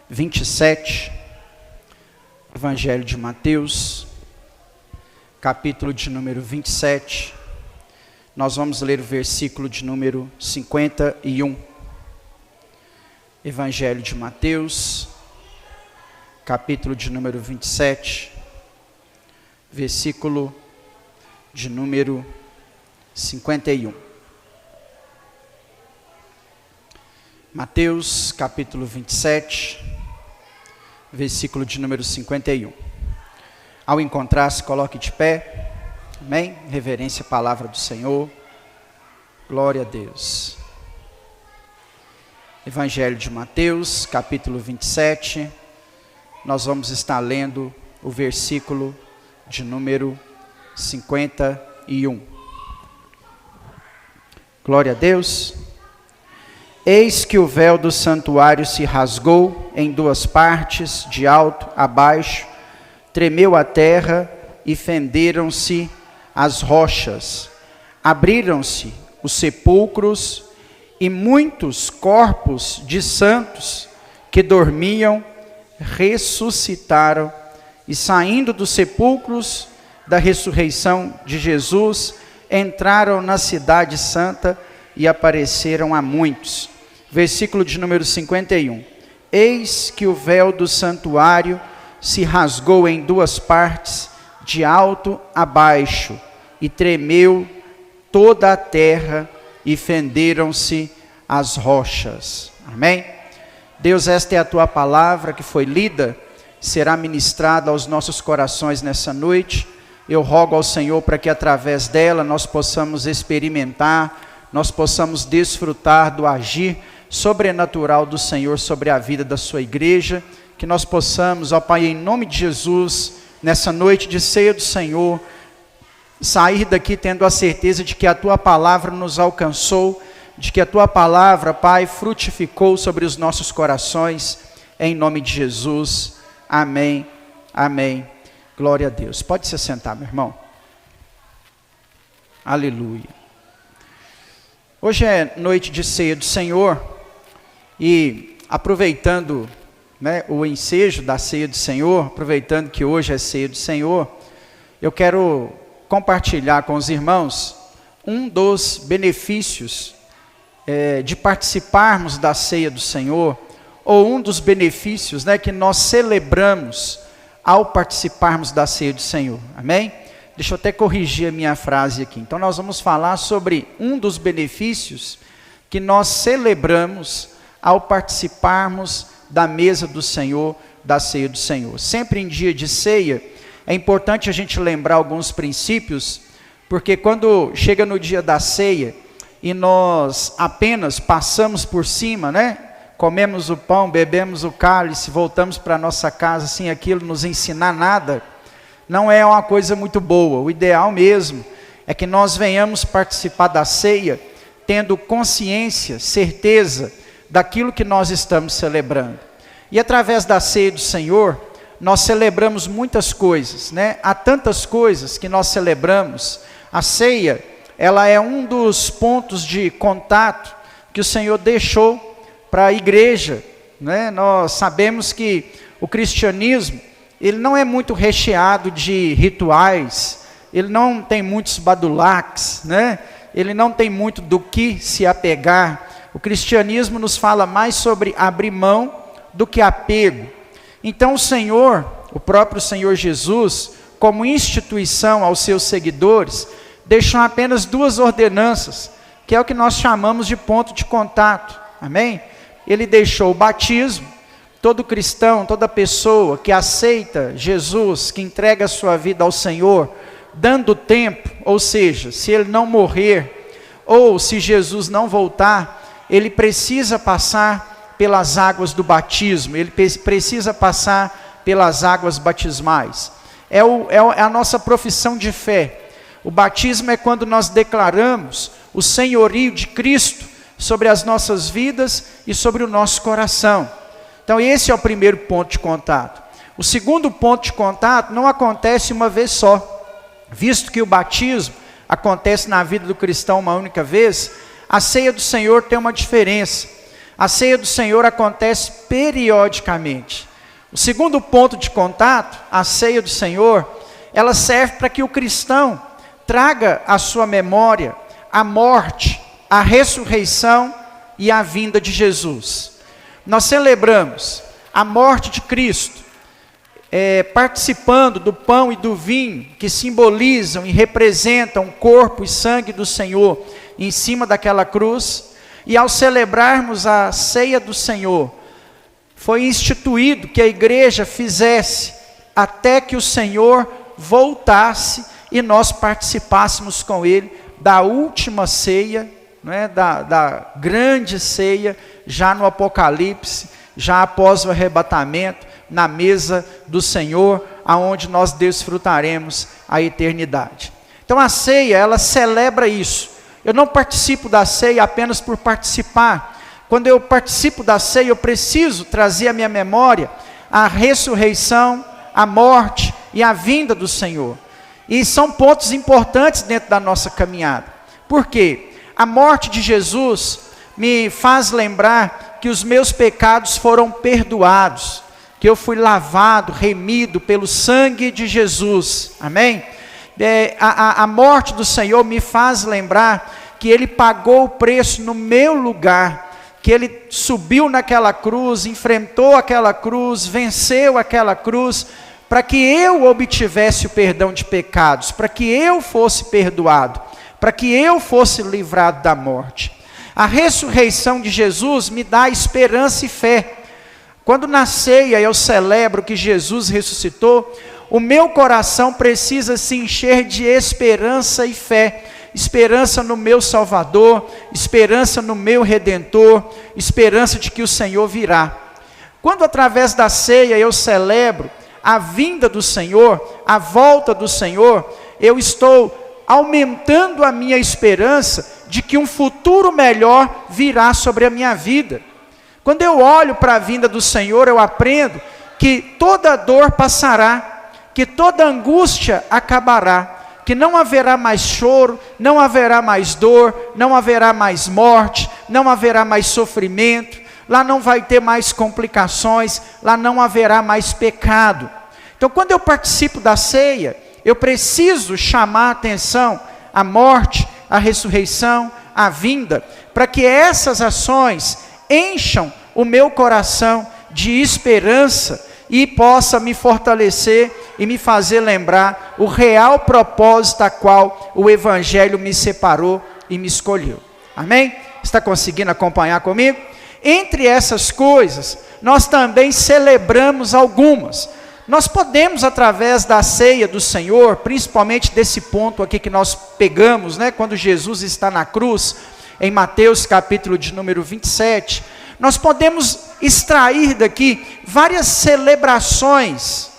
27, Evangelho de Mateus, capítulo de número 27, nós vamos ler o versículo de número 51. Evangelho de Mateus, capítulo de número 27, versículo de número 51. Mateus, capítulo 27, versículo de número 51. Ao encontrar-se, coloque de pé. Amém? Reverência à palavra do Senhor. Glória a Deus. Evangelho de Mateus, capítulo 27. Nós vamos estar lendo o versículo de número 51. Glória a Deus. Eis que o véu do santuário se rasgou em duas partes, de alto a baixo, tremeu a terra e fenderam-se as rochas. Abriram-se os sepulcros e muitos corpos de santos que dormiam ressuscitaram e, saindo dos sepulcros da ressurreição de Jesus, entraram na cidade santa e apareceram a muitos. Versículo de número 51. Eis que o véu do santuário se rasgou em duas partes, de alto a baixo, e tremeu toda a terra, e fenderam-se as rochas. Amém? Deus, esta é a tua palavra que foi lida, será ministrada aos nossos corações nessa noite. Eu rogo ao Senhor para que através dela nós possamos experimentar, nós possamos desfrutar do agir sobrenatural do Senhor sobre a vida da sua igreja, que nós possamos, ó Pai, em nome de Jesus, nessa noite de ceia do Senhor, sair daqui tendo a certeza de que a tua palavra nos alcançou, de que a tua palavra, Pai, frutificou sobre os nossos corações, em nome de Jesus. Amém, amém. Glória a Deus. Pode se sentar, meu irmão. Aleluia. Hoje é noite de ceia do Senhor e aproveitando, o ensejo da ceia do Senhor, aproveitando que hoje é ceia do Senhor, eu quero compartilhar com os irmãos um dos benefícios de participarmos da ceia do Senhor, ou um dos benefícios que nós celebramos ao participarmos da ceia do Senhor. Amém? Deixa eu até corrigir a minha frase aqui. Então nós vamos falar sobre um dos benefícios que nós celebramos ao participarmos da mesa do Senhor, da ceia do Senhor. Sempre em dia de ceia, é importante a gente lembrar alguns princípios, porque quando chega no dia da ceia e nós apenas passamos por cima, comemos o pão, bebemos o cálice, voltamos para nossa casa sem aquilo nos ensinar nada, não é uma coisa muito boa. O ideal mesmo é que nós venhamos participar da ceia tendo consciência, certeza daquilo que nós estamos celebrando. E através da ceia do Senhor, nós celebramos muitas coisas, Há tantas coisas que nós celebramos. A ceia, ela é um dos pontos de contato que o Senhor deixou para a igreja, Nós sabemos que o cristianismo, ele não é muito recheado de rituais, ele não tem muitos badulaques, Ele não tem muito do que se apegar. O cristianismo nos fala mais sobre abrir mão do que apego. Então o Senhor, o próprio Senhor Jesus, como instituição aos seus seguidores, deixou apenas duas ordenanças, que é o que nós chamamos de ponto de contato. Amém? Ele deixou o batismo. Todo cristão, toda pessoa que aceita Jesus, que entrega a sua vida ao Senhor, dando tempo, ou seja, se ele não morrer, ou se Jesus não voltar, ele precisa passar pelas águas do batismo, ele precisa passar pelas águas batismais. É a nossa profissão de fé. O batismo é quando nós declaramos o senhorio de Cristo sobre as nossas vidas e sobre o nosso coração. Então esse é o primeiro ponto de contato. O segundo ponto de contato não acontece uma vez só. Visto que o batismo acontece na vida do cristão uma única vez, a ceia do Senhor tem uma diferença. A ceia do Senhor acontece periodicamente. O segundo ponto de contato, a ceia do Senhor, ela serve para que o cristão traga à sua memória a morte, a ressurreição e a vinda de Jesus. Nós celebramos a morte de Cristo, participando do pão e do vinho, que simbolizam e representam o corpo e sangue do Senhor em cima daquela cruz. E ao celebrarmos a ceia do Senhor, foi instituído que a igreja fizesse até que o Senhor voltasse e nós participássemos com Ele da última ceia, da grande ceia, já no Apocalipse, já após o arrebatamento, na mesa do Senhor, aonde nós desfrutaremos a eternidade. Então a ceia, ela celebra isso. Eu não participo da ceia apenas por participar. Quando eu participo da ceia, eu preciso trazer à minha memória a ressurreição, a morte e a vinda do Senhor. E são pontos importantes dentro da nossa caminhada. Por quê? A morte de Jesus me faz lembrar que os meus pecados foram perdoados, que eu fui lavado, remido pelo sangue de Jesus. Amém? A morte do Senhor me faz lembrar que Ele pagou o preço no meu lugar, que Ele subiu naquela cruz, enfrentou aquela cruz, venceu aquela cruz, para que eu obtivesse o perdão de pecados, para que eu fosse perdoado, para que eu fosse livrado da morte. A ressurreição de Jesus me dá esperança e fé. Quando na ceia eu celebro que Jesus ressuscitou, o meu coração precisa se encher de esperança e fé. Esperança no meu Salvador, esperança no meu Redentor, esperança de que o Senhor virá. Quando através da ceia eu celebro a vinda do Senhor, a volta do Senhor, eu estou aumentando a minha esperança de que um futuro melhor virá sobre a minha vida. Quando eu olho para a vinda do Senhor, eu aprendo que toda dor passará, que toda angústia acabará, que não haverá mais choro, não haverá mais dor, não haverá mais morte, não haverá mais sofrimento, lá não vai ter mais complicações, lá não haverá mais pecado. Então, quando eu participo da ceia, eu preciso chamar a atenção à morte, à ressurreição, à vinda, para que essas ações encham o meu coração de esperança e possa me fortalecer e me fazer lembrar o real propósito a qual o Evangelho me separou e me escolheu. Amém? Está conseguindo acompanhar comigo? Entre essas coisas, nós também celebramos algumas. Nós podemos, através da ceia do Senhor, principalmente desse ponto aqui que nós pegamos, quando Jesus está na cruz, em Mateus capítulo de número 27, nós podemos extrair daqui várias celebrações,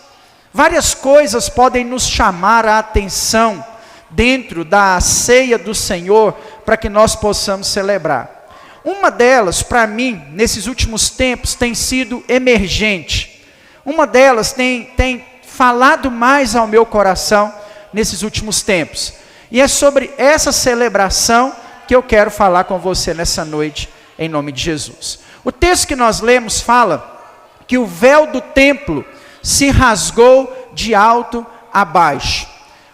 várias coisas podem nos chamar a atenção dentro da ceia do Senhor, para que nós possamos celebrar. Uma delas, para mim, nesses últimos tempos, tem sido emergente. Uma delas tem falado mais ao meu coração nesses últimos tempos. E é sobre essa celebração que eu quero falar com você nessa noite, em nome de Jesus. O texto que nós lemos fala que o véu do templo se rasgou de alto a baixo.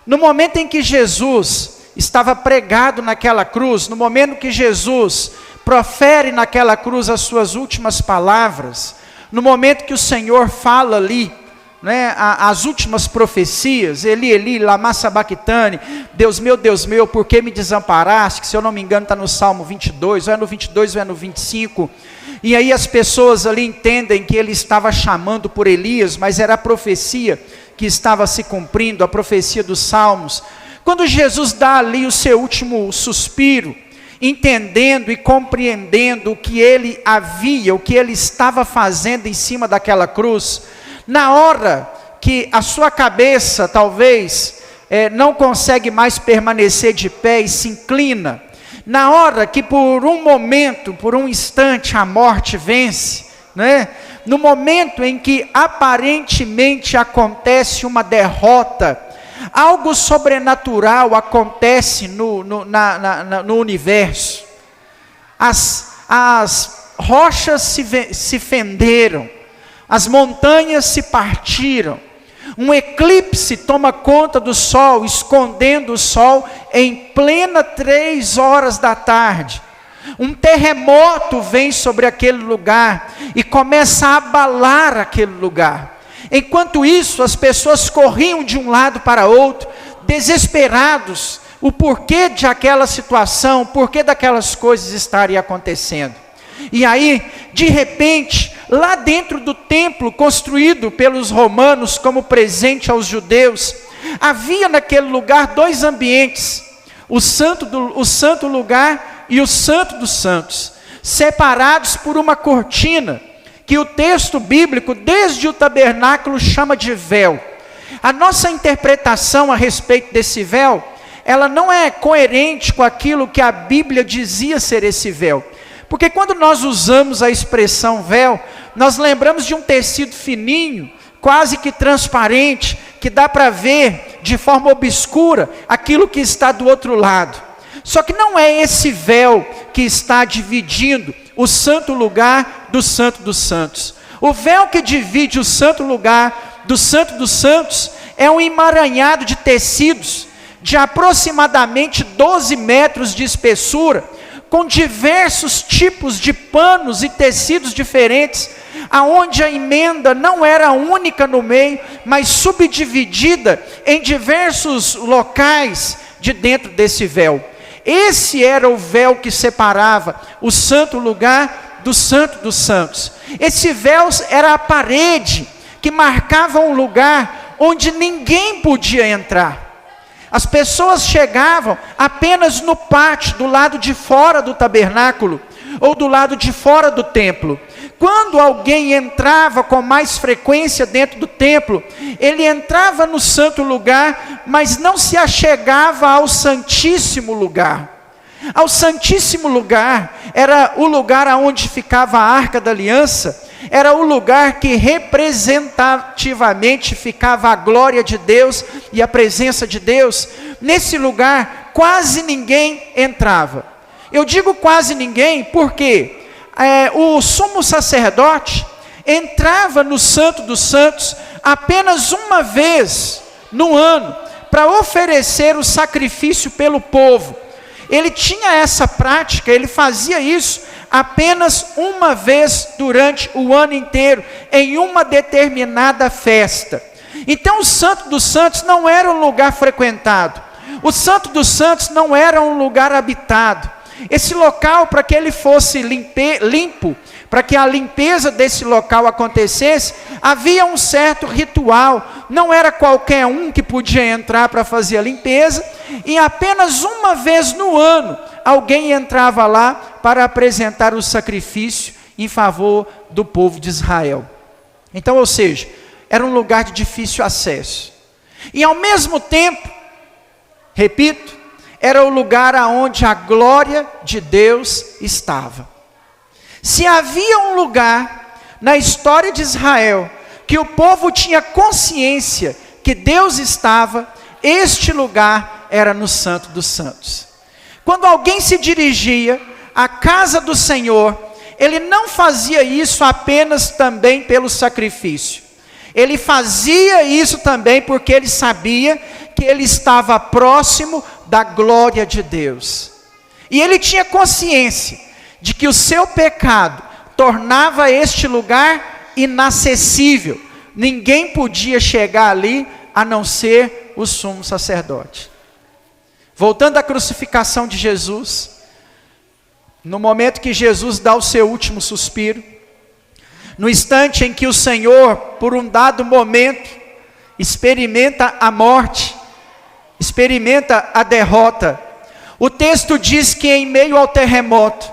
No momento em que Jesus estava pregado naquela cruz, no momento que Jesus profere naquela cruz as suas últimas palavras, no momento que o Senhor fala ali, as últimas profecias, Eli, Eli, lama sabachthani, Deus meu, por que me desamparaste? Que, se eu não me engano, está no Salmo 22, ou é no 22 ou é no 25, e aí as pessoas ali entendem que ele estava chamando por Elias, mas era a profecia que estava se cumprindo, a profecia dos Salmos. Quando Jesus dá ali o seu último suspiro, entendendo e compreendendo o que ele havia, o que ele estava fazendo em cima daquela cruz, na hora que a sua cabeça talvez não consegue mais permanecer de pé e se inclina, na hora que por um momento, por um instante a morte vence, no momento em que aparentemente acontece uma derrota, algo sobrenatural acontece no universo. As rochas se fenderam, as montanhas se partiram, um eclipse toma conta do sol, escondendo o sol em plena 3 horas da tarde. Um terremoto vem sobre aquele lugar e começa a abalar aquele lugar. Enquanto isso, as pessoas corriam de um lado para outro, desesperados, o porquê de aquela situação, o porquê daquelas coisas estarem acontecendo. E aí, de repente, lá dentro do templo construído pelos romanos como presente aos judeus, havia naquele lugar 2 ambientes, o santo lugar e o santo dos santos, separados por uma cortina, que o texto bíblico, desde o tabernáculo, chama de véu. A nossa interpretação a respeito desse véu, ela não é coerente com aquilo que a Bíblia dizia ser esse véu. Porque quando nós usamos a expressão véu, nós lembramos de um tecido fininho, quase que transparente, que dá para ver de forma obscura aquilo que está do outro lado. Só que não é esse véu que está dividindo o santo lugar do santo dos santos. O véu que divide o santo lugar do santo dos santos é um emaranhado de tecidos de aproximadamente 12 metros de espessura, com diversos tipos de panos e tecidos diferentes, aonde a emenda não era única no meio, mas subdividida em diversos locais de dentro desse véu. Esse era o véu que separava o santo lugar do santo dos santos. Esse véu era a parede que marcava um lugar onde ninguém podia entrar. As pessoas chegavam apenas no pátio, do lado de fora do tabernáculo, ou do lado de fora do templo. Quando alguém entrava com mais frequência dentro do templo, ele entrava no santo lugar, mas não se achegava ao santíssimo lugar. Ao santíssimo lugar era o lugar onde ficava a Arca da Aliança, era o lugar que representativamente ficava a glória de Deus e a presença de Deus. Nesse lugar quase ninguém entrava. Eu digo quase ninguém porque o sumo sacerdote entrava no Santo dos Santos apenas uma vez no ano, para oferecer o sacrifício pelo povo. Ele tinha essa prática, ele fazia isso apenas uma vez durante o ano inteiro, em uma determinada festa. Então o Santo dos Santos não era um lugar frequentado, o Santo dos Santos não era um lugar habitado. Esse local, para que ele fosse limpo, para que a limpeza desse local acontecesse, havia um certo ritual. Não era qualquer um que podia entrar para fazer a limpeza, e apenas uma vez no ano, alguém entrava lá para apresentar o sacrifício em favor do povo de Israel. Então, ou seja, era um lugar de difícil acesso. E ao mesmo tempo, repito, era o lugar aonde a glória de Deus estava. Se havia um lugar na história de Israel que o povo tinha consciência que Deus estava, este lugar era no Santo dos Santos. Quando alguém se dirigia à casa do Senhor, ele não fazia isso apenas também pelo sacrifício. Ele fazia isso também porque ele sabia que ele estava próximo da glória de Deus. E ele tinha consciência de que o seu pecado tornava este lugar inacessível. Ninguém podia chegar ali a não ser o sumo sacerdote. Voltando à crucificação de Jesus, no momento que Jesus dá o seu último suspiro, no instante em que o Senhor, por um dado momento, experimenta a morte, experimenta a derrota, o texto diz que em meio ao terremoto,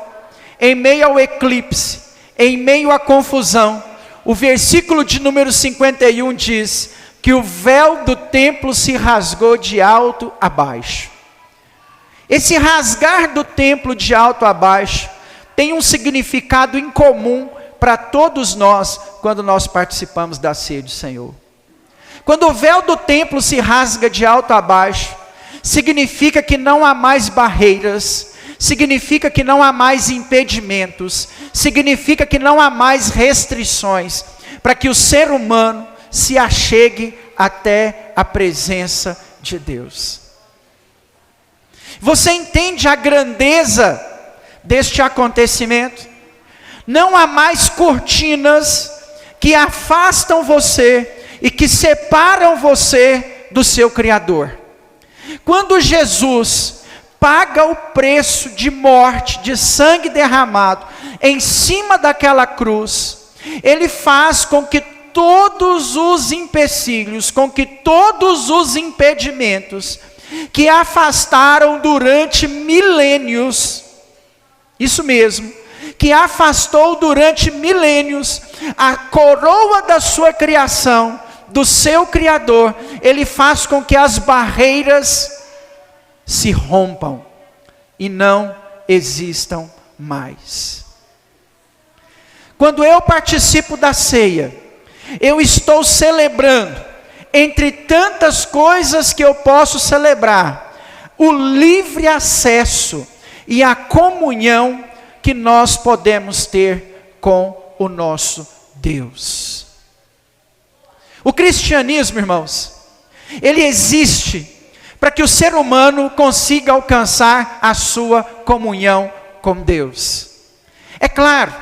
em meio ao eclipse, em meio à confusão, o versículo de número 51 diz que o véu do templo se rasgou de alto a baixo. Esse rasgar do templo de alto a baixo tem um significado incomum para todos nós quando nós participamos da ceia do Senhor. Quando o véu do templo se rasga de alto a baixo, significa que não há mais barreiras, significa que não há mais impedimentos, significa que não há mais restrições para que o ser humano se achegue até a presença de Deus. Você entende a grandeza deste acontecimento? Não há mais cortinas que afastam você e que separam você do seu Criador. Quando Jesus paga o preço de morte, de sangue derramado, em cima daquela cruz, Ele faz com que todos os empecilhos, com que todos os impedimentos que afastaram durante milênios, isso mesmo, que afastou durante milênios a coroa da sua criação, do seu Criador, Ele faz com que as barreiras se rompam e não existam mais. Quando eu participo da ceia, eu estou celebrando, entre tantas coisas que eu posso celebrar, o livre acesso e a comunhão que nós podemos ter com o nosso Deus. O cristianismo, irmãos, ele existe para que o ser humano consiga alcançar a sua comunhão com Deus. É claro,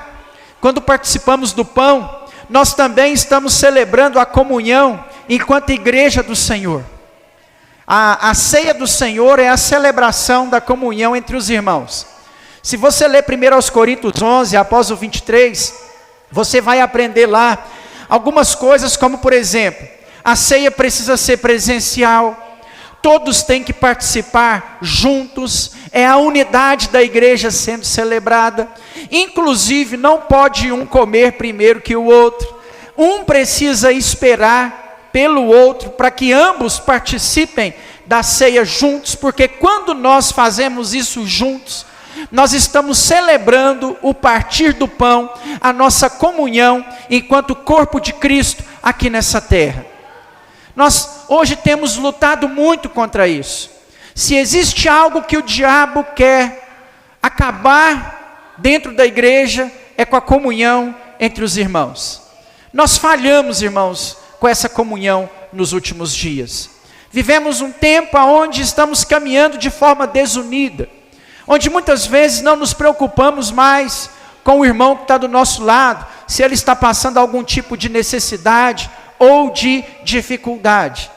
quando participamos do pão, nós também estamos celebrando a comunhão enquanto igreja do Senhor. A ceia do Senhor é a celebração da comunhão entre os irmãos. Se você ler 1 Coríntios 11, após o 23, você vai aprender lá algumas coisas, como por exemplo, a ceia precisa ser presencial, todos têm que participar juntos, é a unidade da igreja sendo celebrada, inclusive não pode um comer primeiro que o outro, um precisa esperar pelo outro, para que ambos participem da ceia juntos, porque quando nós fazemos isso juntos, nós estamos celebrando o partir do pão, a nossa comunhão, enquanto corpo de Cristo aqui nessa terra. Nós hoje temos lutado muito contra isso. Se existe algo que o diabo quer acabar dentro da igreja, é com a comunhão entre os irmãos. Nós falhamos, irmãos, com essa comunhão nos últimos dias. Vivemos um tempo onde estamos caminhando de forma desunida, onde muitas vezes não nos preocupamos mais com o irmão que está do nosso lado, se ele está passando algum tipo de necessidade ou de dificuldade.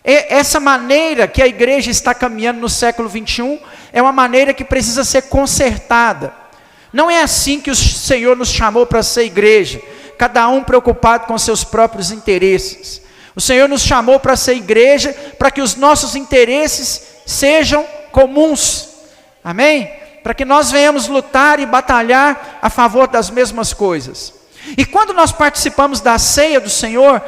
Essa maneira que a igreja está caminhando no século 21, é uma maneira que precisa ser consertada. Não é assim que o Senhor nos chamou para ser igreja, cada um preocupado com seus próprios interesses. O Senhor nos chamou para ser igreja, para que os nossos interesses sejam comuns. Amém? Para que nós venhamos lutar e batalhar a favor das mesmas coisas. E quando nós participamos da ceia do Senhor,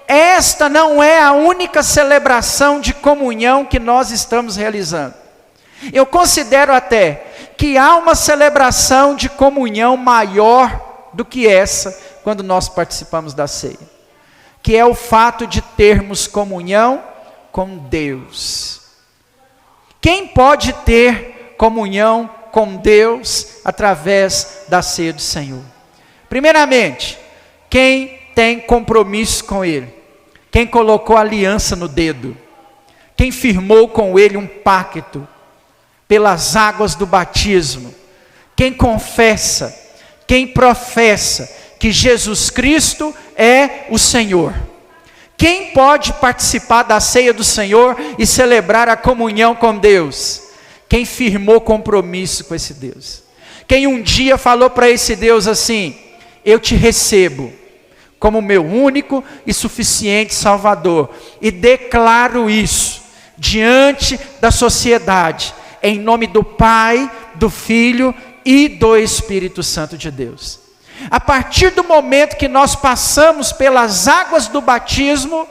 esta não é a única celebração de comunhão que nós estamos realizando. Eu considero até que há uma celebração de comunhão maior do que essa, quando nós participamos da ceia, que é o fato de termos comunhão com Deus. Quem pode ter comunhão com Deus através da ceia do Senhor? Primeiramente, quem tem compromisso com Ele, quem colocou aliança no dedo, quem firmou com Ele um pacto pelas águas do batismo, quem confessa, quem professa que Jesus Cristo é o Senhor. Quem pode participar da ceia do Senhor e celebrar a comunhão com Deus? Quem firmou compromisso com esse Deus. Quem um dia falou para esse Deus assim: eu te recebo como meu único e suficiente Salvador, e declaro isso diante da sociedade, em nome do Pai, do Filho e do Espírito Santo de Deus. A partir do momento que nós passamos pelas águas do batismo,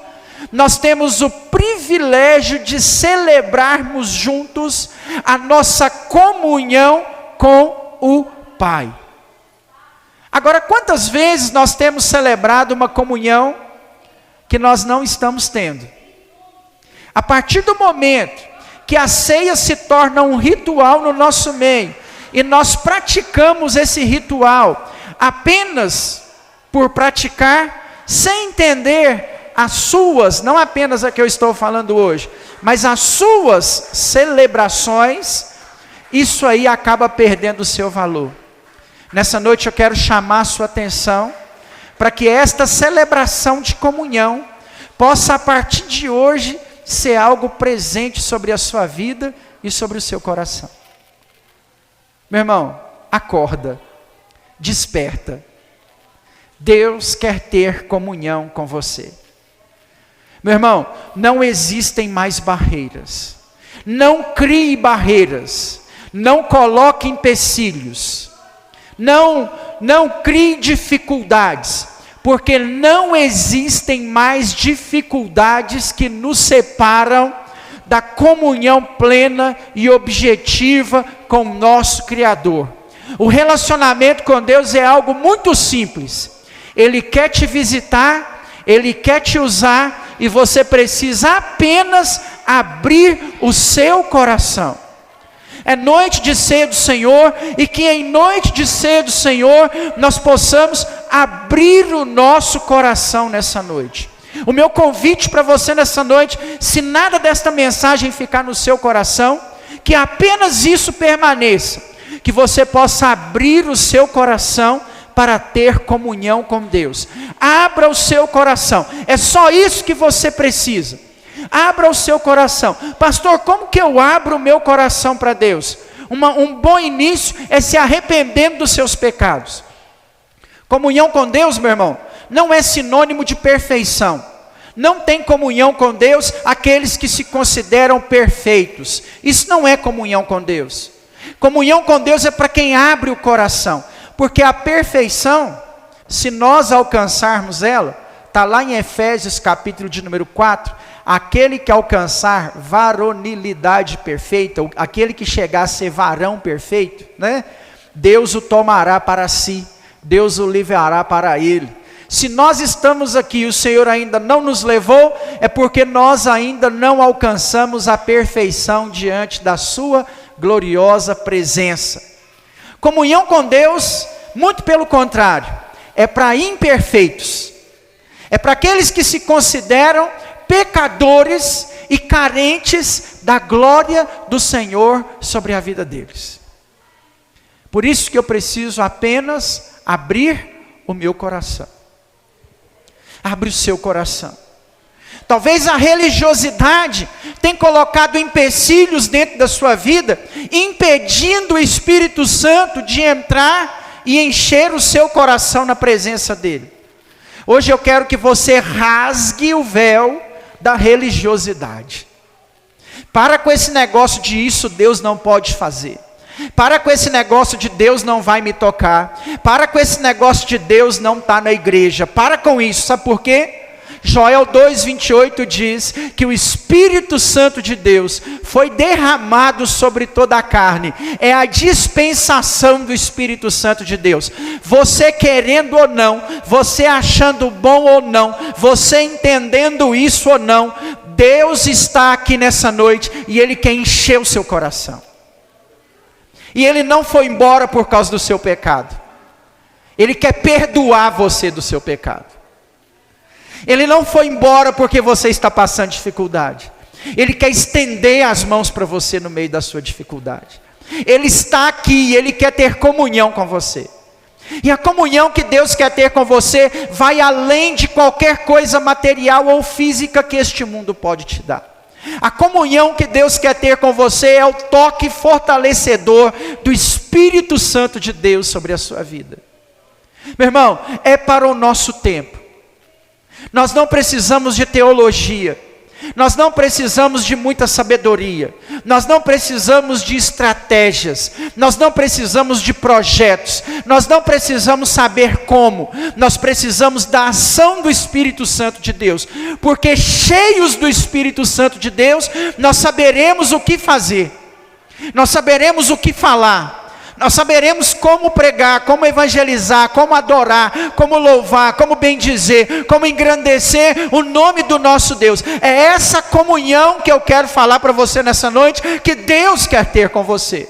nós temos o privilégio de celebrarmos juntos a nossa comunhão com o Pai. Agora, quantas vezes nós temos celebrado uma comunhão que nós não estamos tendo? A partir do momento que a ceia se torna um ritual no nosso meio, e nós praticamos esse ritual apenas por praticar, sem entender as suas, não apenas a que eu estou falando hoje, mas as suas celebrações, isso aí acaba perdendo o seu valor. Nessa noite eu quero chamar a sua atenção para que esta celebração de comunhão possa a partir de hoje ser algo presente sobre a sua vida e sobre o seu coração. Meu irmão, acorda, desperta. Deus quer ter comunhão com você. Meu irmão, não existem mais barreiras. Não crie barreiras. Não coloque empecilhos. Não crie dificuldades. Porque não existem mais dificuldades que nos separam da comunhão plena e objetiva com o nosso Criador. O relacionamento com Deus é algo muito simples. Ele quer te visitar, Ele quer te usar, e você precisa apenas abrir o seu coração. É noite de ceia do Senhor, e que em noite de ceia do Senhor, nós possamos abrir o nosso coração nessa noite. O meu convite para você nessa noite, se nada desta mensagem ficar no seu coração, que apenas isso permaneça, que você possa abrir o seu coração para ter comunhão com Deus. Abra o seu coração, é só isso que você precisa. Abra o seu coração. Pastor, como que eu abro o meu coração para Deus? Um bom início é se arrependendo dos seus pecados. Comunhão com Deus, meu irmão, não é sinônimo de perfeição. Não tem comunhão com Deus aqueles que se consideram perfeitos. Isso não é comunhão com Deus. Comunhão com Deus é para quem abre o coração. Porque a perfeição, se nós alcançarmos ela, está lá em Efésios capítulo de número 4, aquele que alcançar varonilidade perfeita, aquele que chegar a ser varão perfeito, né? Deus o tomará para si, Deus o livrará para ele. Se nós estamos aqui e o Senhor ainda não nos levou, é porque nós ainda não alcançamos a perfeição diante da sua gloriosa presença. Comunhão com Deus, muito pelo contrário, é para imperfeitos, é para aqueles que se consideram pecadores e carentes da glória do Senhor sobre a vida deles. Por isso que eu preciso apenas abrir o meu coração. Abre o seu coração. Talvez a religiosidade tenha colocado empecilhos dentro da sua vida, impedindo o Espírito Santo de entrar e encher o seu coração na presença dele. Hoje eu quero que você rasgue o véu da religiosidade. Para com esse negócio de isso Deus não pode fazer. Para com esse negócio de Deus não vai me tocar. Para com esse negócio de Deus não está na igreja. Para com isso, sabe por quê? Joel 2,28 diz que o Espírito Santo de Deus foi derramado sobre toda a carne. É a dispensação do Espírito Santo de Deus. Você querendo ou não, você achando bom ou não, você entendendo isso ou não, Deus está aqui nessa noite e Ele quer encher o seu coração. E Ele não foi embora por causa do seu pecado. Ele quer perdoar você do seu pecado. Ele não foi embora porque você está passando dificuldade. Ele quer estender as mãos para você no meio da sua dificuldade. Ele está aqui e Ele quer ter comunhão com você. E a comunhão que Deus quer ter com você vai além de qualquer coisa material ou física que este mundo pode te dar. A comunhão que Deus quer ter com você é o toque fortalecedor do Espírito Santo de Deus sobre a sua vida. Meu irmão, é para o nosso tempo. Nós não precisamos de teologia, nós não precisamos de muita sabedoria, nós não precisamos de estratégias, nós não precisamos de projetos, nós não precisamos saber como, nós precisamos da ação do Espírito Santo de Deus, porque cheios do Espírito Santo de Deus, nós saberemos o que fazer, nós saberemos o que falar, nós saberemos como pregar, como evangelizar, como adorar, como louvar, como bendizer, como engrandecer o nome do nosso Deus. É essa comunhão que eu quero falar para você nessa noite, que Deus quer ter com você.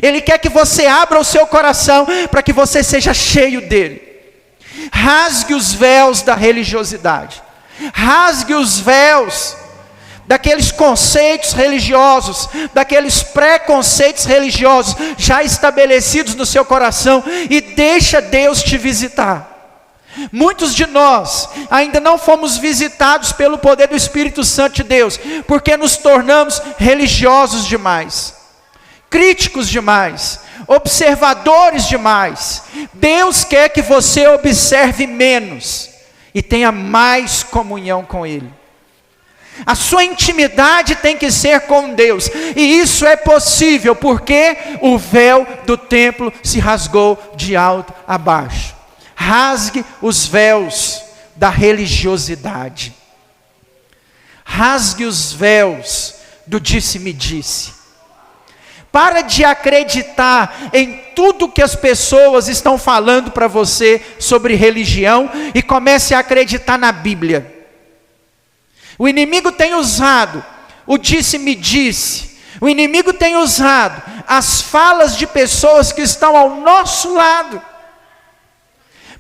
Ele quer que você abra o seu coração para que você seja cheio dele. Rasgue os véus da religiosidade. Rasgue os véus daqueles conceitos religiosos, daqueles preconceitos religiosos já estabelecidos no seu coração, e deixa Deus te visitar. Muitos de nós ainda não fomos visitados pelo poder do Espírito Santo de Deus, porque nos tornamos religiosos demais, críticos demais, observadores demais. Deus quer que você observe menos e tenha mais comunhão com Ele. A sua intimidade tem que ser com Deus, e isso é possível porque o véu do templo se rasgou de alto a baixo. Rasgue os véus da religiosidade. Rasgue os véus do disse-me-disse. Para de acreditar em tudo que as pessoas estão falando para você sobre religião e comece a acreditar na Bíblia. O inimigo tem usado o disse-me-disse. O inimigo tem usado as falas de pessoas que estão ao nosso lado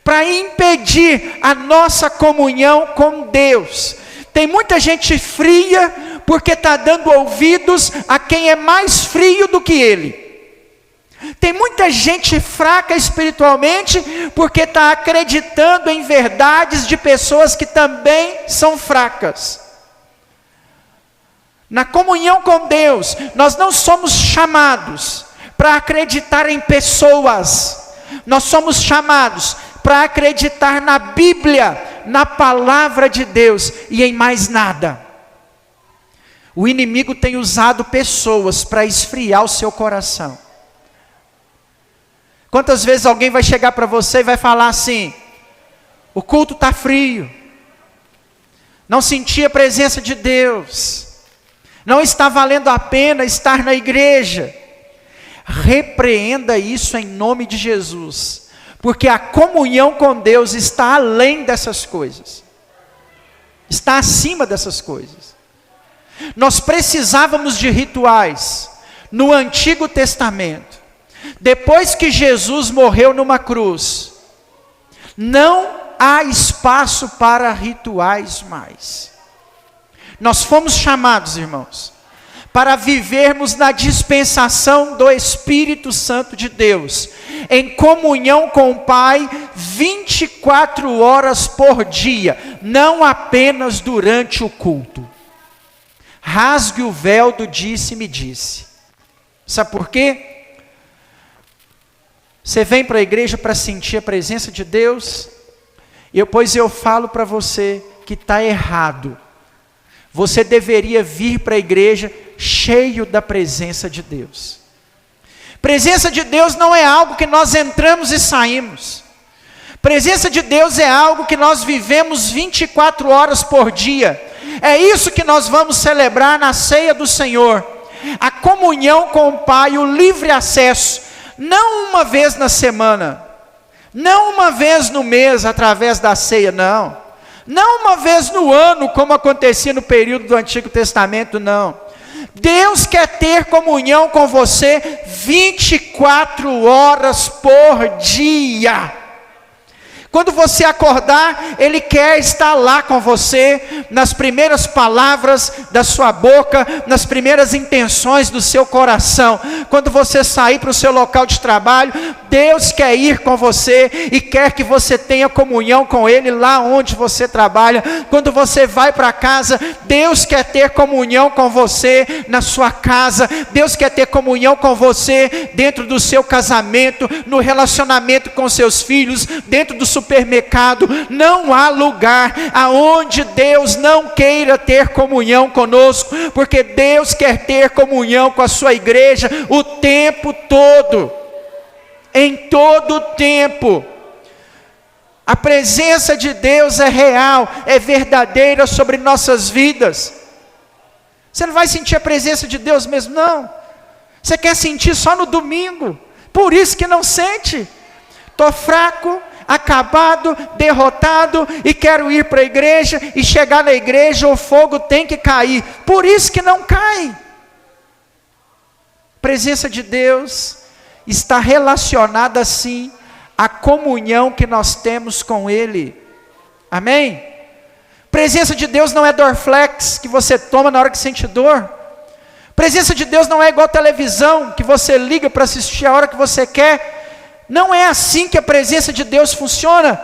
para impedir a nossa comunhão com Deus. Tem muita gente fria porque está dando ouvidos a quem é mais frio do que ele. Tem muita gente fraca espiritualmente porque está acreditando em verdades de pessoas que também são fracas. Na comunhão com Deus, nós não somos chamados para acreditar em pessoas. Nós somos chamados para acreditar na Bíblia, na palavra de Deus e em mais nada. O inimigo tem usado pessoas para esfriar o seu coração. Quantas vezes alguém vai chegar para você e vai falar assim: o culto está frio, não senti a presença de Deus, não está valendo a pena estar na igreja. Repreenda isso em nome de Jesus, porque a comunhão com Deus está além dessas coisas, está acima dessas coisas. Nós precisávamos de rituais no Antigo Testamento. Depois que Jesus morreu numa cruz, não há espaço para rituais mais. Nós fomos chamados, irmãos, para vivermos na dispensação do Espírito Santo de Deus, em comunhão com o Pai, 24 horas por dia, não apenas durante o culto. Rasgue o véu do disse-me-disse. Sabe por quê? Você vem para a igreja para sentir a presença de Deus, pois eu falo para você que está errado. Você deveria vir para a igreja cheio da presença de Deus. Presença de Deus não é algo que nós entramos e saímos. Presença de Deus é algo que nós vivemos 24 horas por dia. É isso que nós vamos celebrar na ceia do Senhor. A comunhão com o Pai, o livre acesso. Não uma vez na semana, não uma vez no mês através da ceia, não. Não uma vez no ano, como acontecia no período do Antigo Testamento, não. Deus quer ter comunhão com você 24 horas por dia. Quando você acordar, Ele quer estar lá com você, nas primeiras palavras da sua boca, nas primeiras intenções do seu coração. Quando você sair para o seu local de trabalho, Deus quer ir com você e quer que você tenha comunhão com Ele lá onde você trabalha. Quando você vai para casa, Deus quer ter comunhão com você na sua casa. Deus quer ter comunhão com você dentro do seu casamento, no relacionamento com seus filhos, dentro do supermercado. Não há lugar aonde Deus não queira ter comunhão conosco, porque Deus quer ter comunhão com a sua igreja o tempo todo, em todo o tempo. A presença de Deus é real, é verdadeira sobre nossas vidas. Você não vai sentir a presença de Deus mesmo, não. Você quer sentir só no domingo, por isso que não sente. Estou fraco, acabado, derrotado e quero ir para a igreja, e chegar na igreja o fogo tem que cair, por isso que não cai. presença de Deus está relacionada sim à comunhão que nós temos com Ele. Amém? Presença de Deus não é Dorflex que você toma na hora que sente dor. Presença de Deus não é igual televisão que você liga para assistir a hora que você quer. Não é assim que a presença de Deus funciona.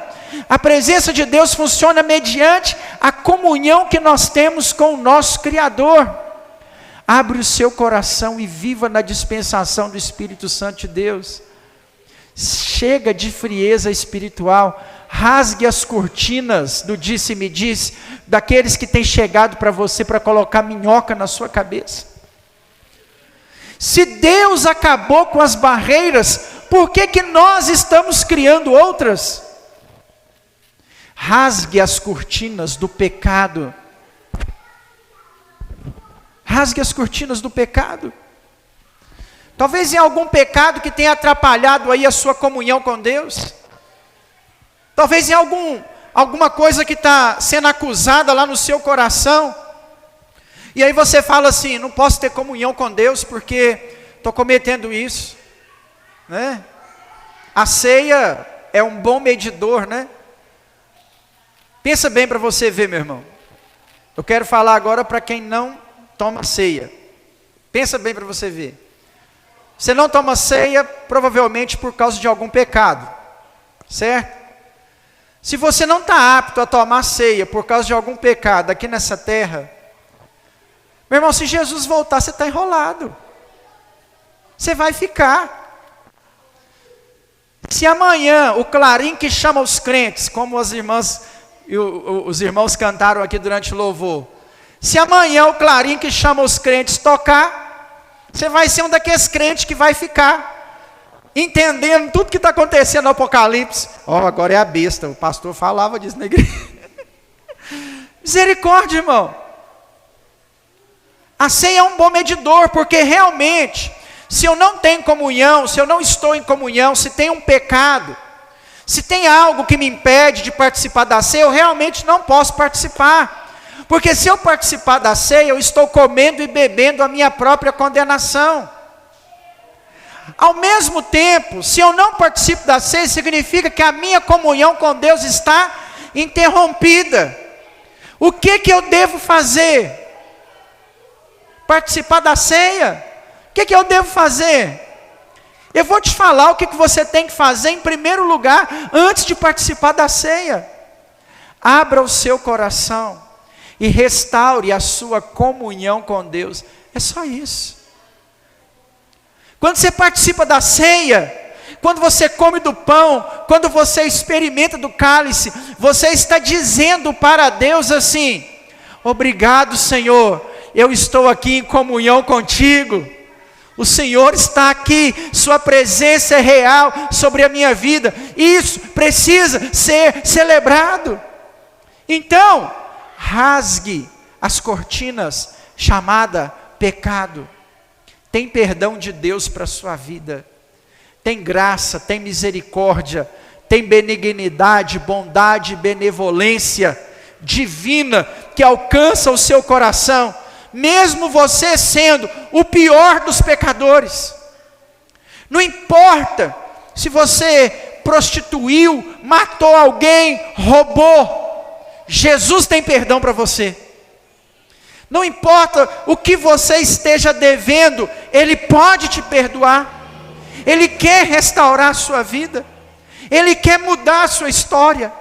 A presença de Deus funciona mediante a comunhão que nós temos com o nosso Criador. Abre o seu coração e viva na dispensação do Espírito Santo de Deus. Chega de frieza espiritual. Rasgue as cortinas do disse-me-disse, daqueles que têm chegado para você para colocar minhoca na sua cabeça. Se Deus acabou com as barreiras, por que nós estamos criando outras? Rasgue as cortinas do pecado. Rasgue as cortinas do pecado. Talvez em algum pecado que tenha atrapalhado aí a sua comunhão com Deus. Talvez em alguma coisa que está sendo acusada lá no seu coração. E aí você fala assim, não posso ter comunhão com Deus porque estou cometendo isso. Né? A ceia é um bom medidor, né? Pensa bem para você ver, meu irmão. Eu quero falar agora para quem não toma ceia. Pensa bem para você ver. Você não toma ceia provavelmente por causa de algum pecado. Certo? Se você não está apto a tomar ceia por causa de algum pecado aqui nessa terra, meu irmão, se Jesus voltar, você está enrolado. Você vai ficar. Se amanhã o clarim que chama os crentes, como as irmãs e os irmãos cantaram aqui durante o louvor, se amanhã o clarim que chama os crentes tocar, você vai ser um daqueles crentes que vai ficar entendendo tudo que está acontecendo no Apocalipse. Agora é a besta, o pastor falava disso na igreja. Misericórdia, irmão. A ceia é um bom medidor, porque realmente, se eu não tenho comunhão, se eu não estou em comunhão, se tem um pecado, se tem algo que me impede de participar da ceia, eu realmente não posso participar. Porque se eu participar da ceia, eu estou comendo e bebendo a minha própria condenação. Ao mesmo tempo, se eu não participo da ceia, significa que a minha comunhão com Deus está interrompida. O que eu devo fazer? Participar da ceia? O que eu devo fazer? Eu vou te falar o que você tem que fazer em primeiro lugar, antes de participar da ceia. Abra o seu coração e restaure a sua comunhão com Deus. É só isso. Quando você participa da ceia, quando você come do pão, quando você experimenta do cálice, você está dizendo para Deus assim: obrigado, Senhor, eu estou aqui em comunhão contigo. O Senhor está aqui, sua presença é real sobre a minha vida. Isso precisa ser celebrado. Então, rasgue as cortinas chamada pecado. Tem perdão de Deus para a sua vida. Tem graça, tem misericórdia, tem benignidade, bondade e benevolência divina que alcança o seu coração, mesmo você sendo o pior dos pecadores. Não importa se você prostituiu, matou alguém, roubou, Jesus tem perdão para você. Não importa o que você esteja devendo, Ele pode te perdoar. Ele quer restaurar a sua vida. Ele quer mudar a sua história.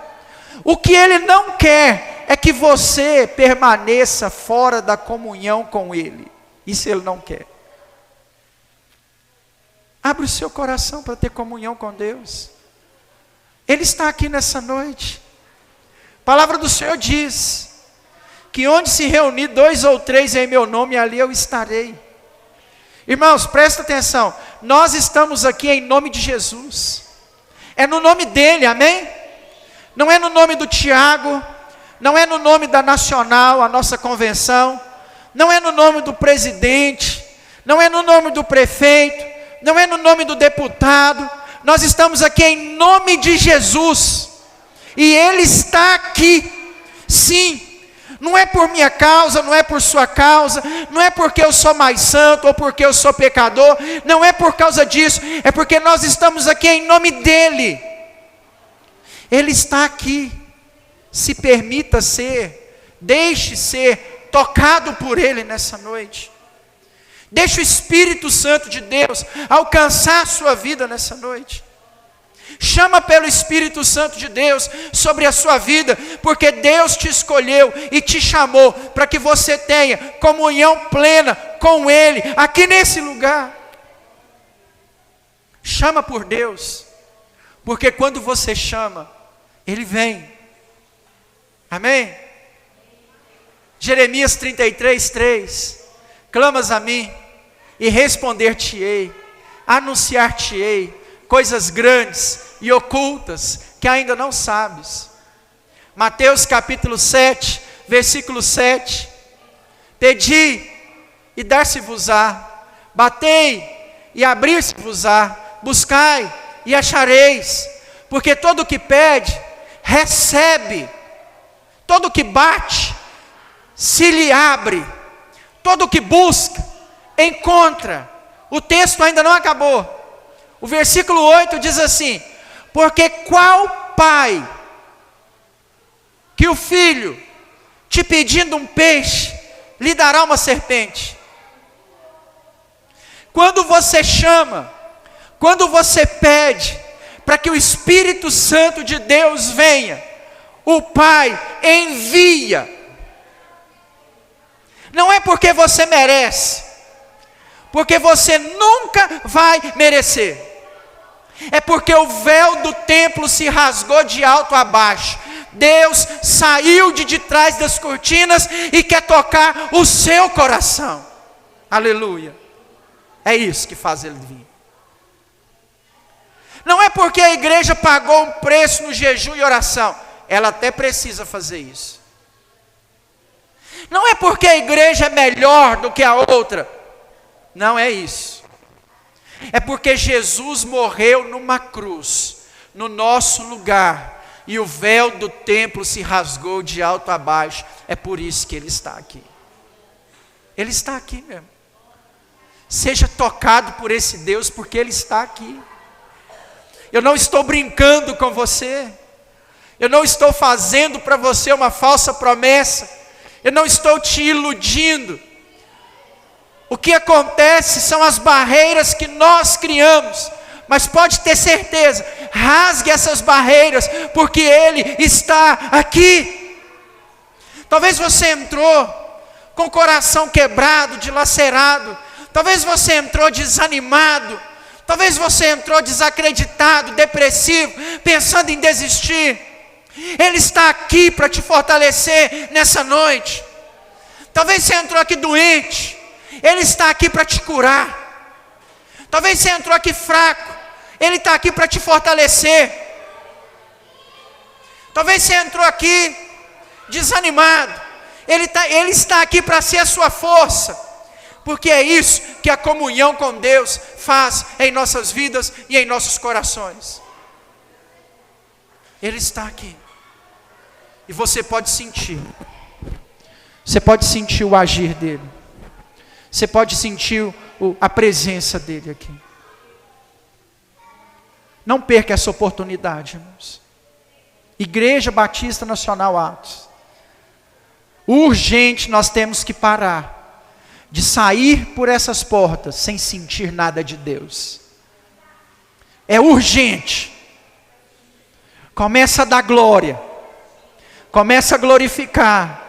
O que Ele não quer é que você permaneça fora da comunhão com Ele. Isso Ele não quer. Abre o seu coração para ter comunhão com Deus. Ele está aqui nessa noite. A palavra do Senhor diz que onde se reunir 2 ou 3 em meu nome, ali eu estarei. Irmãos, presta atenção. Nós estamos aqui em nome de Jesus. É no nome dele, amém? Não é no nome do Tiago, não é no nome da Nacional, a nossa convenção, não é no nome do presidente, não é no nome do prefeito, não é no nome do deputado. Nós estamos aqui em nome de Jesus. E Ele está aqui, sim. Não é por minha causa, não é por sua causa, não é porque eu sou mais santo ou porque eu sou pecador, não é por causa disso, é porque nós estamos aqui em nome dEle. Ele está aqui. Se permita ser, deixe ser tocado por Ele nessa noite. Deixe o Espírito Santo de Deus alcançar a sua vida nessa noite. Chama pelo Espírito Santo de Deus sobre a sua vida, porque Deus te escolheu e te chamou para que você tenha comunhão plena com Ele, aqui nesse lugar. Chama por Deus, porque quando você chama, Ele vem. Amém? Jeremias 33:3, clamas a mim, e responder-te-ei, anunciar-te-ei coisas grandes e ocultas que ainda não sabes. Mateus capítulo 7, versículo 7, pedi e dar-se-vos-á, batei e abrir-se-vos-á, buscai e achareis, porque todo o que pede, recebe, todo o que bate, se lhe abre, todo o que busca, encontra. O texto ainda não acabou. O versículo 8 diz assim: porque qual pai, que o filho, te pedindo um peixe, lhe dará uma serpente? Quando você chama, quando você pede, para que o Espírito Santo de Deus venha, o Pai envia. Não é porque você merece, porque você nunca vai merecer. É porque o véu do templo se rasgou de alto a baixo. Deus saiu de trás das cortinas e quer tocar o seu coração. Aleluia. É isso que faz Ele vir. Não é porque a igreja pagou um preço no jejum e oração. Ela até precisa fazer isso. Não é porque a igreja é melhor do que a outra. Não é isso. É porque Jesus morreu numa cruz, no nosso lugar, e o véu do templo se rasgou de alto a baixo. É por isso que Ele está aqui. Ele está aqui mesmo. Seja tocado por esse Deus, porque Ele está aqui. Eu não estou brincando com você. Eu não estou fazendo para você uma falsa promessa. Eu não estou te iludindo. O que acontece são as barreiras que nós criamos. Mas pode ter certeza, rasgue essas barreiras, porque Ele está aqui. Talvez você entrou com o coração quebrado, dilacerado. Talvez você entrou desanimado. Talvez você entrou desacreditado, depressivo, pensando em desistir. Ele está aqui para te fortalecer nessa noite. Talvez você entrou aqui doente. Ele está aqui para te curar. Talvez você entrou aqui fraco. Ele está aqui para te fortalecer. Talvez você entrou aqui desanimado. Ele está aqui para ser a sua força. Porque é isso que a comunhão com Deus faz em nossas vidas e em nossos corações. Ele está aqui. E você pode sentir. Você pode sentir o agir dEle. Você pode sentir a presença dEle aqui. Não perca essa oportunidade, irmãos. Igreja Batista Nacional Atos. Urgente nós temos que parar de sair por essas portas sem sentir nada de Deus. É urgente. Começa a dar glória. Começa a glorificar.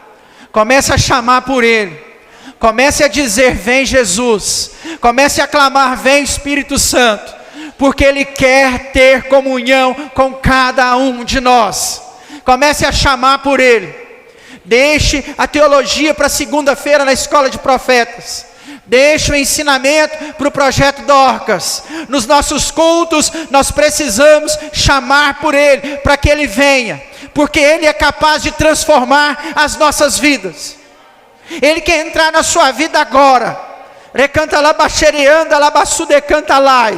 Começa a chamar por Ele. Comece a dizer: vem Jesus. Comece a clamar: vem Espírito Santo. Porque Ele quer ter comunhão com cada um de nós. Comece a chamar por Ele. Deixe a teologia para segunda-feira na escola de profetas. Deixe o ensinamento para o projeto Dorcas. Nos nossos cultos nós precisamos chamar por Ele, para que Ele venha. Porque Ele é capaz de transformar as nossas vidas. Ele quer entrar na sua vida agora. Recanta lá, baixereanda, lá, bassudecanta lá.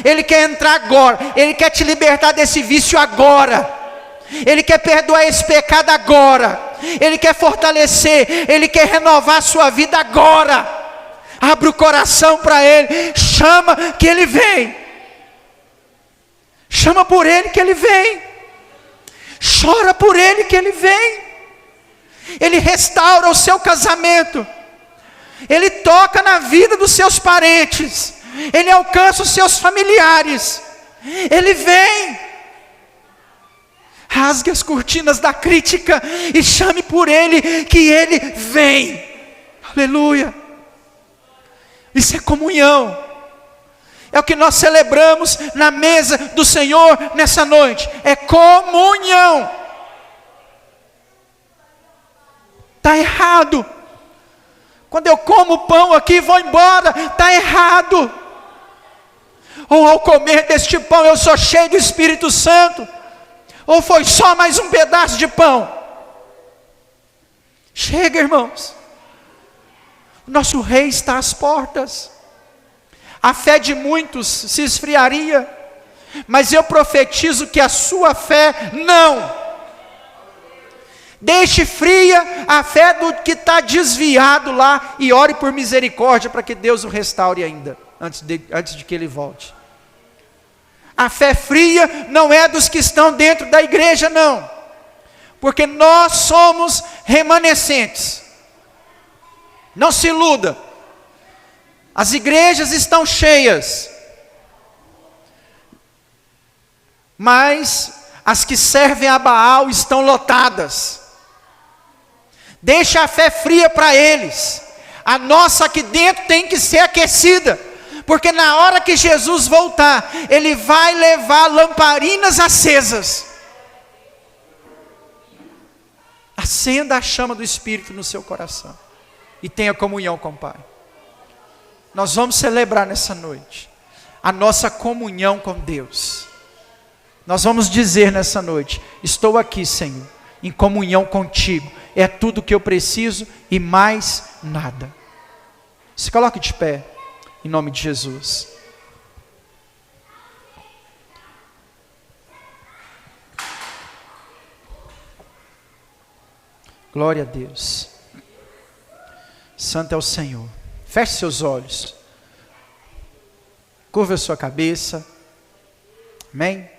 Ele quer entrar agora. Ele quer te libertar desse vício agora. Ele quer perdoar esse pecado agora. Ele quer fortalecer, Ele quer renovar a sua vida agora. Abre o coração para Ele, chama que Ele vem. Chama por Ele que Ele vem. Chora por Ele que Ele vem. Ele restaura o seu casamento. Ele toca na vida dos seus parentes. Ele alcança os seus familiares. Ele vem. Rasgue as cortinas da crítica e chame por Ele que Ele vem. Aleluia. Isso é comunhão. É o que nós celebramos na mesa do Senhor nessa noite. É comunhão. Está errado. Quando eu como pão aqui e vou embora, está errado. Ou ao comer deste pão eu sou cheio do Espírito Santo. Ou foi só mais um pedaço de pão. Chega, irmãos. Nosso rei está às portas. A fé de muitos se esfriaria, mas eu profetizo que a sua fé não. Deixe fria a fé do que está desviado lá e ore por misericórdia para que Deus o restaure ainda, antes de que ele volte. A fé fria não é dos que estão dentro da igreja, não, porque nós somos remanescentes. Não se iluda, as igrejas estão cheias, mas as que servem a Baal estão lotadas. Deixa a fé fria para eles. A nossa aqui dentro tem que ser aquecida, porque na hora que Jesus voltar, Ele vai levar lamparinas acesas. Acenda a chama do Espírito no seu coração e tenha comunhão com o Pai. Nós vamos celebrar nessa noite a nossa comunhão com Deus. Nós vamos dizer nessa noite: estou aqui, Senhor, em comunhão contigo. É tudo que eu preciso e mais nada. Se coloque de pé, em nome de Jesus. Glória a Deus. Santo é o Senhor. Feche seus olhos. Curva a sua cabeça. Amém?